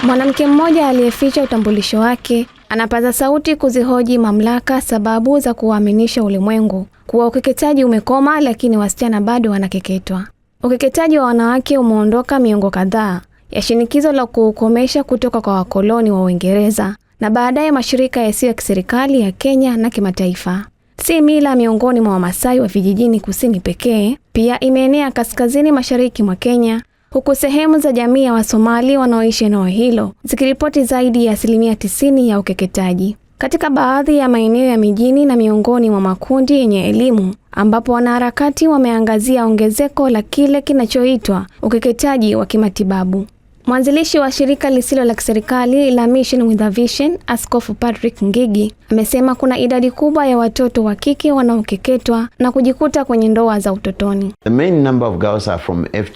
Mwanamke mmoja aliyeficha utambulisho wake anapaza sauti kuzihoji mamlaka sababu za kuwaaminisha ulimwengu kuwa ukeketaji umekoma, lakini wasichana bado wanakeketwa. Ukeketaji wa wanawake umeondoka miongo kadhaa ya shinikizo la kuukomesha kutoka kwa wakoloni wa Uingereza na baadaye mashirika yasiyo ya kiserikali ya Kenya na kimataifa. Si mila miongoni mwa Wamasai wa vijijini kusini pekee, pia imeenea kaskazini mashariki mwa Kenya, huku sehemu za jamii ya Wasomali wanaoishi eneo hilo zikiripoti zaidi ya 90% ya ukeketaji. Katika baadhi ya maeneo ya mijini na miongoni mwa makundi yenye elimu, ambapo wanaharakati wameangazia ongezeko la kile kinachoitwa ukeketaji wa kimatibabu. Mwanzilishi wa shirika lisilo la kiserikali la Mission with a Vision, Askofu Patrick Ngigi, amesema kuna idadi kubwa ya watoto wa kike wanaokeketwa na kujikuta kwenye ndoa za utotoni.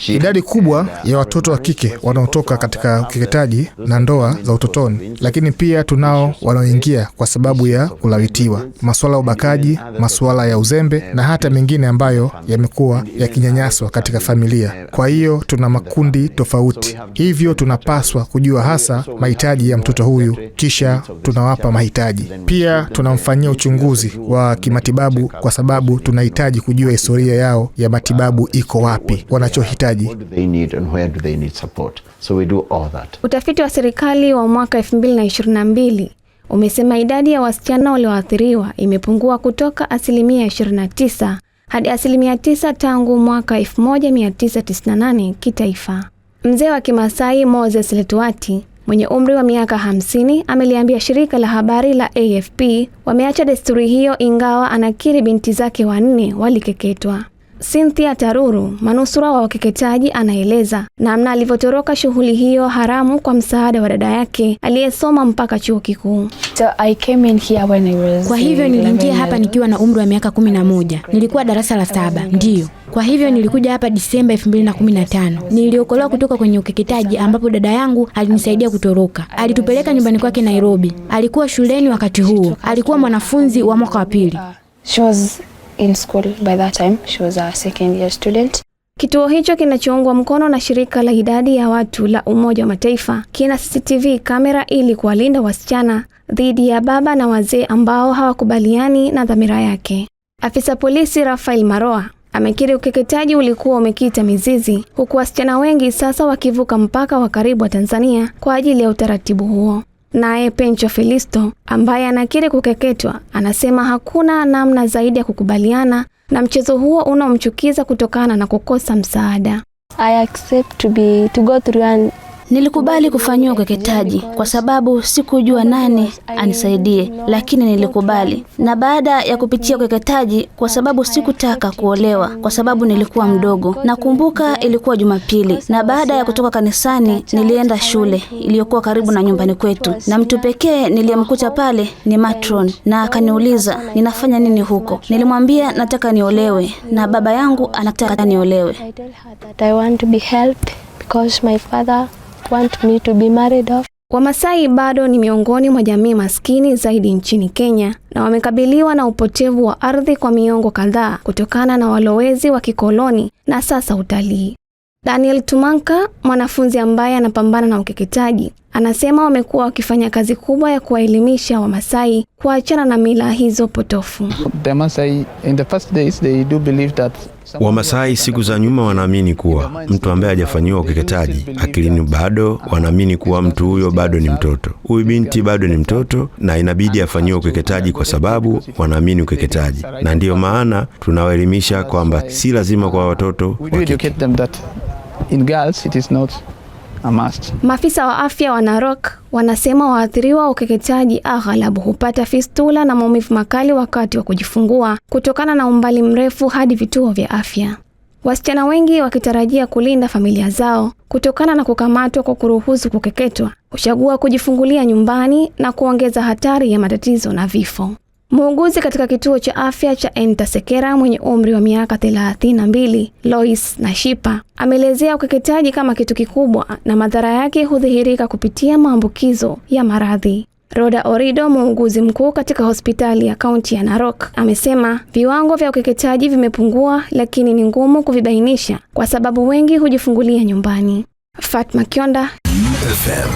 Idadi kubwa ya watoto wa kike wanaotoka katika ukeketaji na ndoa za utotoni, lakini pia tunao wanaoingia kwa sababu ya kulawitiwa, masuala ya ubakaji, masuala ya uzembe na hata mengine ambayo yamekuwa yakinyanyaswa katika familia. Kwa hiyo tuna makundi tofauti. Hivyo tunapaswa kujua hasa mahitaji ya mtoto huyu, kisha tunawapa mahitaji. Pia tunamfanyia uchunguzi wa kimatibabu kwa sababu tunahitaji kujua historia yao ya matibabu iko wapi, wanachohitaji. Utafiti wa serikali wa mwaka 2022 umesema idadi ya wasichana walioathiriwa imepungua kutoka 29% hadi 9% tangu mwaka 1998 kitaifa. Mzee wa Kimasai Moses Letuati mwenye umri wa miaka 50 ameliambia shirika la habari la AFP wameacha desturi hiyo, ingawa anakiri binti zake 4 walikeketwa. Cynthia Taruru, manusura wa ukeketaji, anaeleza namna alivyotoroka shughuli hiyo haramu kwa msaada wa dada yake aliyesoma mpaka chuo kikuu. Kwa hivyo niliingia hapa nikiwa na umri wa miaka 11. Nilikuwa darasa la 7. Ndiyo. Kwa hivyo nilikuja hapa Disemba 2015. Niliokolewa kutoka kwenye ukeketaji ambapo dada yangu alinisaidia kutoroka. Alitupeleka nyumbani kwake Nairobi. Alikuwa shuleni wakati huo. Alikuwa mwanafunzi wa mwaka wa pili. She was in school by that time. She was a second year student. Kituo hicho kinachoungwa mkono na shirika la idadi ya watu la Umoja wa Mataifa kina CCTV kamera ili kuwalinda wasichana dhidi ya baba na wazee ambao hawakubaliani na dhamira yake. Afisa polisi Rafael Maroa amekiri ukeketaji ulikuwa umekita mizizi, huku wasichana wengi sasa wakivuka mpaka wa karibu wa Tanzania kwa ajili ya utaratibu huo. Naye Pencho Filisto ambaye anakiri kukeketwa anasema hakuna namna zaidi ya kukubaliana na mchezo huo unaomchukiza kutokana na kukosa msaada. I accept to go through. Nilikubali kufanyiwa ukeketaji kwa sababu sikujua nani anisaidie, lakini nilikubali. Na baada ya kupitia ukeketaji, kwa sababu sikutaka kuolewa kwa sababu nilikuwa mdogo. Nakumbuka ilikuwa Jumapili, na baada ya kutoka kanisani nilienda shule iliyokuwa karibu na nyumbani kwetu, na mtu pekee niliyemkuta pale ni matron, na akaniuliza ninafanya nini huko. Nilimwambia nataka niolewe na baba yangu anataka niolewe. I want to be helped because my father want me to be married off. Wamasai bado ni miongoni mwa jamii maskini zaidi nchini Kenya na wamekabiliwa na upotevu wa ardhi kwa miongo kadhaa kutokana na walowezi wa kikoloni na sasa utalii. Daniel Tumanka, mwanafunzi ambaye anapambana na ukeketaji, anasema wamekuwa wakifanya kazi kubwa ya kuwaelimisha Wamasai kuachana na mila hizo potofu. Wamasai siku za nyuma wanaamini kuwa mtu ambaye hajafanyiwa ukeketaji akilini bado wanaamini kuwa mtu huyo bado ni mtoto. Huyu binti bado ni mtoto na inabidi afanyiwe ukeketaji kwa sababu wanaamini ukeketaji. Na ndiyo maana tunawaelimisha kwamba si lazima kwa watoto Maafisa wa afya wa Narok wanasema waathiriwa wa ukeketaji aghalabu hupata fistula na maumivu makali wakati wa kujifungua kutokana na umbali mrefu hadi vituo vya afya. Wasichana wengi wakitarajia kulinda familia zao kutokana na kukamatwa kwa kuruhusu kukeketwa, huchagua kujifungulia nyumbani na kuongeza hatari ya matatizo na vifo. Muuguzi katika kituo cha afya cha Entasekera mwenye umri wa miaka 32, Lois Nashipa, ameelezea ukeketaji kama kitu kikubwa na madhara yake hudhihirika kupitia maambukizo ya maradhi. Rhoda Orido, muuguzi mkuu katika hospitali ya kaunti ya Narok, amesema viwango vya ukeketaji vimepungua, lakini ni ngumu kuvibainisha kwa sababu wengi hujifungulia nyumbani. Fatma Kionda, FM,